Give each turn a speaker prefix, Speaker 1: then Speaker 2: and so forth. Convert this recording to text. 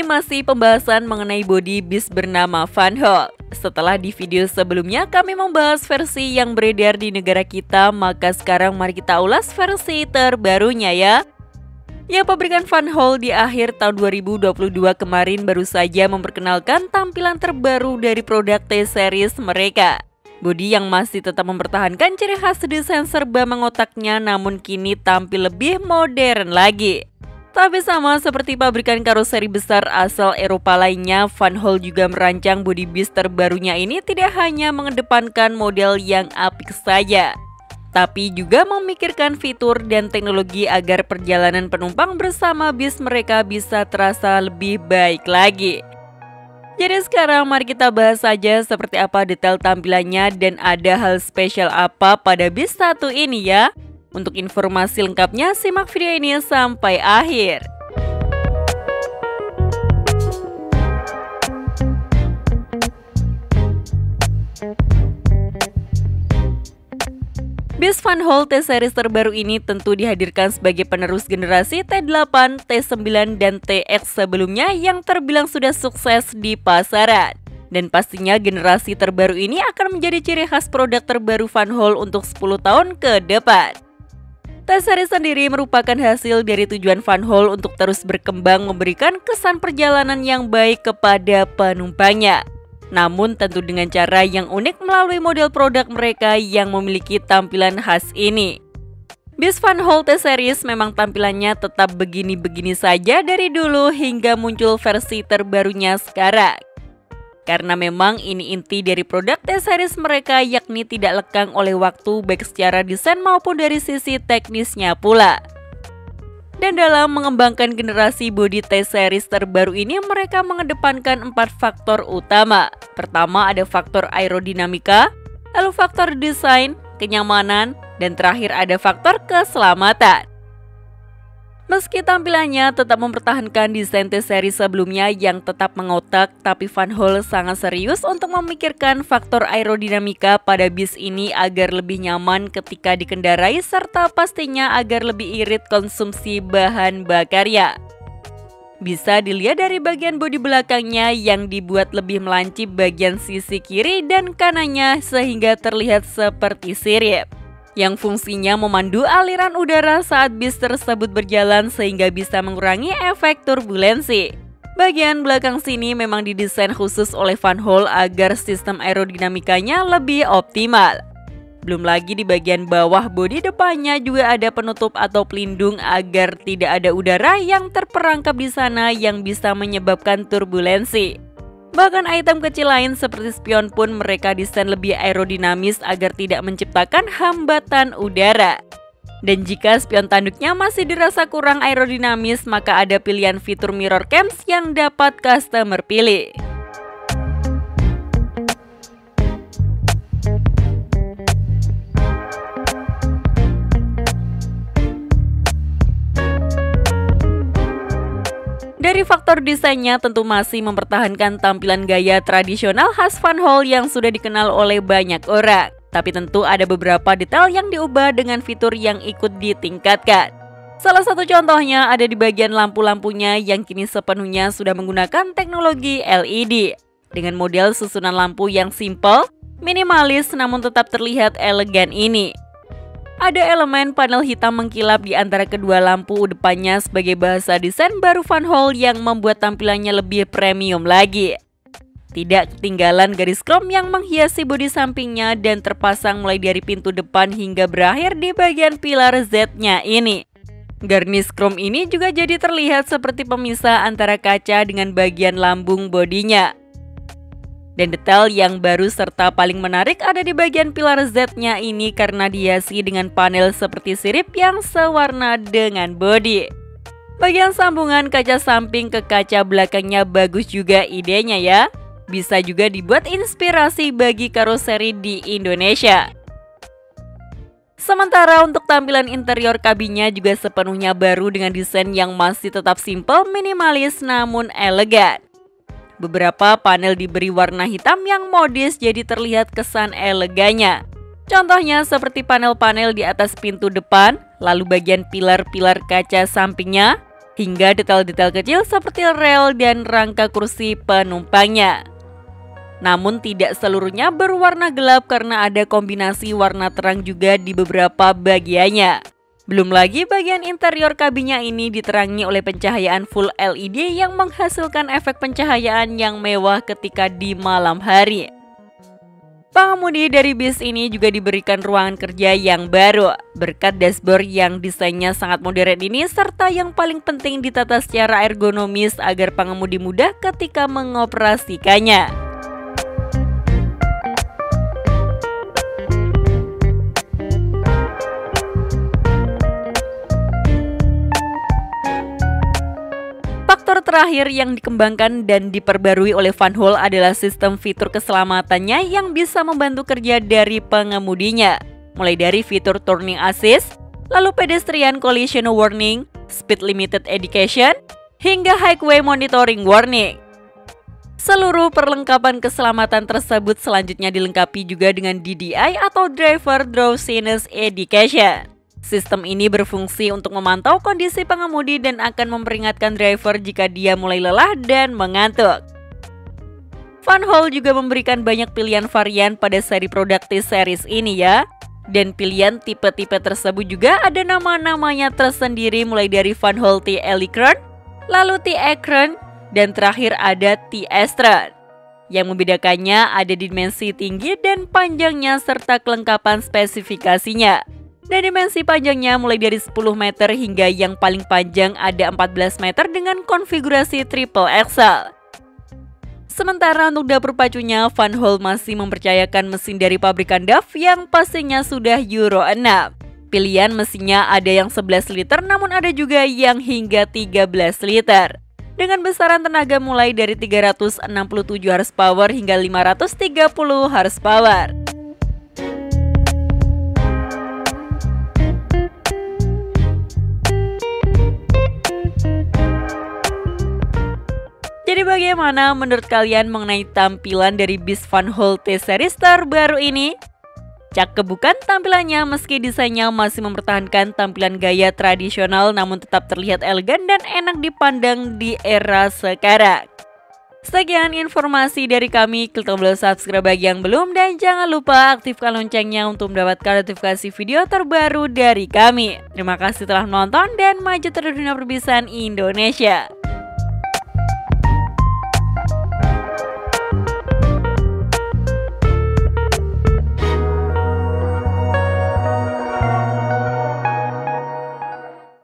Speaker 1: ini masih pembahasan mengenai body bis bernama Vanhool. Setelah di video sebelumnya kami membahas versi yang beredar di negara kita, maka sekarang mari kita ulas versi terbarunya ya. Ya, pabrikan Vanhool di akhir tahun 2022 kemarin baru saja memperkenalkan tampilan terbaru dari produk T-Series mereka. Bodi yang masih tetap mempertahankan ciri khas desain serba mengotaknya, namun kini tampil lebih modern lagi. Tapi sama seperti pabrikan karoseri besar asal Eropa lainnya, Vanhool juga merancang bodi bis terbarunya ini tidak hanya mengedepankan model yang apik saja, tapi juga memikirkan fitur dan teknologi agar perjalanan penumpang bersama bis mereka bisa terasa lebih baik lagi. Jadi sekarang mari kita bahas saja seperti apa detail tampilannya dan ada hal spesial apa pada bis satu ini ya. Untuk informasi lengkapnya simak video ini sampai akhir. Bis Vanhool T-Series terbaru ini tentu dihadirkan sebagai penerus generasi T8, T9, dan TX sebelumnya yang terbilang sudah sukses di pasaran. Dan pastinya generasi terbaru ini akan menjadi ciri khas produk terbaru Vanhool untuk 10 tahun ke depan. T-Series sendiri merupakan hasil dari tujuan Vanhool untuk terus berkembang memberikan kesan perjalanan yang baik kepada penumpangnya. Namun tentu dengan cara yang unik melalui model produk mereka yang memiliki tampilan khas ini. Bis Vanhool T-Series memang tampilannya tetap begini-begini saja dari dulu hingga muncul versi terbarunya sekarang. Karena memang ini inti dari produk T-Series mereka, yakni tidak lekang oleh waktu baik secara desain maupun dari sisi teknisnya pula. Dan dalam mengembangkan generasi bodi T-Series terbaru ini mereka mengedepankan 4 faktor utama. Pertama ada faktor aerodinamika, lalu faktor desain, kenyamanan, dan terakhir ada faktor keselamatan. Meski tampilannya tetap mempertahankan desain T-Series sebelumnya yang tetap mengotak, tapi Vanhool sangat serius untuk memikirkan faktor aerodinamika pada bis ini agar lebih nyaman ketika dikendarai serta pastinya agar lebih irit konsumsi bahan bakarnya. Bisa dilihat dari bagian bodi belakangnya yang dibuat lebih melancip bagian sisi kiri dan kanannya sehingga terlihat seperti sirip, yang fungsinya memandu aliran udara saat bis tersebut berjalan sehingga bisa mengurangi efek turbulensi. Bagian belakang sini memang didesain khusus oleh Vanhool agar sistem aerodinamikanya lebih optimal. Belum lagi di bagian bawah bodi depannya juga ada penutup atau pelindung agar tidak ada udara yang terperangkap di sana yang bisa menyebabkan turbulensi. Bahkan item kecil lain seperti spion pun mereka desain lebih aerodinamis agar tidak menciptakan hambatan udara. Dan jika spion tanduknya masih dirasa kurang aerodinamis, maka ada pilihan fitur mirror cams yang dapat customer pilih. Dari faktor desainnya tentu masih mempertahankan tampilan gaya tradisional khas Vanhool yang sudah dikenal oleh banyak orang. Tapi tentu ada beberapa detail yang diubah dengan fitur yang ikut ditingkatkan. Salah satu contohnya ada di bagian lampu-lampunya yang kini sepenuhnya sudah menggunakan teknologi LED. Dengan model susunan lampu yang simple, minimalis namun tetap terlihat elegan ini. Ada elemen panel hitam mengkilap di antara kedua lampu depannya sebagai bahasa desain baru Vanhool yang membuat tampilannya lebih premium lagi. Tidak ketinggalan garis krom yang menghiasi bodi sampingnya dan terpasang mulai dari pintu depan hingga berakhir di bagian pilar Z-nya ini. Garnish krom ini juga jadi terlihat seperti pemisah antara kaca dengan bagian lambung bodinya. Dan detail yang baru serta paling menarik ada di bagian pilar Z-nya ini karena dihiasi dengan panel seperti sirip yang sewarna dengan bodi. Bagian sambungan kaca samping ke kaca belakangnya bagus juga idenya ya. Bisa juga dibuat inspirasi bagi karoseri di Indonesia. Sementara untuk tampilan interior kabinnya juga sepenuhnya baru dengan desain yang masih tetap simple, minimalis namun elegan. Beberapa panel diberi warna hitam yang modis jadi terlihat kesan elegannya. Contohnya seperti panel-panel di atas pintu depan, lalu bagian pilar-pilar kaca sampingnya, hingga detail-detail kecil seperti rel dan rangka kursi penumpangnya. Namun tidak seluruhnya berwarna gelap karena ada kombinasi warna terang juga di beberapa bagiannya. Belum lagi bagian interior kabinnya ini diterangi oleh pencahayaan full LED yang menghasilkan efek pencahayaan yang mewah ketika di malam hari. Pengemudi dari bis ini juga diberikan ruangan kerja yang baru, berkat dashboard yang desainnya sangat modern ini serta yang paling penting ditata secara ergonomis agar pengemudi mudah ketika mengoperasikannya. Faktor terakhir yang dikembangkan dan diperbarui oleh Van Hool adalah sistem fitur keselamatannya yang bisa membantu kerja dari pengemudinya. Mulai dari fitur turning assist, lalu pedestrian collision warning, speed limited education, hingga highway monitoring warning. Seluruh perlengkapan keselamatan tersebut selanjutnya dilengkapi juga dengan DDI atau Driver Drowsiness Education. Sistem ini berfungsi untuk memantau kondisi pengemudi dan akan memperingatkan driver jika dia mulai lelah dan mengantuk. Van Hool juga memberikan banyak pilihan varian pada seri produk T-Series ini ya. Dan pilihan tipe-tipe tersebut juga ada nama-namanya tersendiri mulai dari Van Hool T-Electron, lalu T-Acron, dan terakhir ada T-Estron. Yang membedakannya ada dimensi tinggi dan panjangnya serta kelengkapan spesifikasinya. Dan dimensi panjangnya mulai dari 10 meter hingga yang paling panjang ada 14 meter dengan konfigurasi triple axle. Sementara untuk dapur pacunya, Van Hool masih mempercayakan mesin dari pabrikan DAF yang pastinya sudah Euro 6. Pilihan mesinnya ada yang 11 liter namun ada juga yang hingga 13 liter. Dengan besaran tenaga mulai dari 367 horsepower hingga 530 horsepower. Jadi bagaimana menurut kalian mengenai tampilan dari bis Van Hool T-Series terbaru ini? Cakep bukan tampilannya meski desainnya masih mempertahankan tampilan gaya tradisional namun tetap terlihat elegan dan enak dipandang di era sekarang. Sekian informasi dari kami, klik tombol subscribe bagi yang belum dan jangan lupa aktifkan loncengnya untuk mendapatkan notifikasi video terbaru dari kami. Terima kasih telah menonton dan maju terus dunia perbisan Indonesia.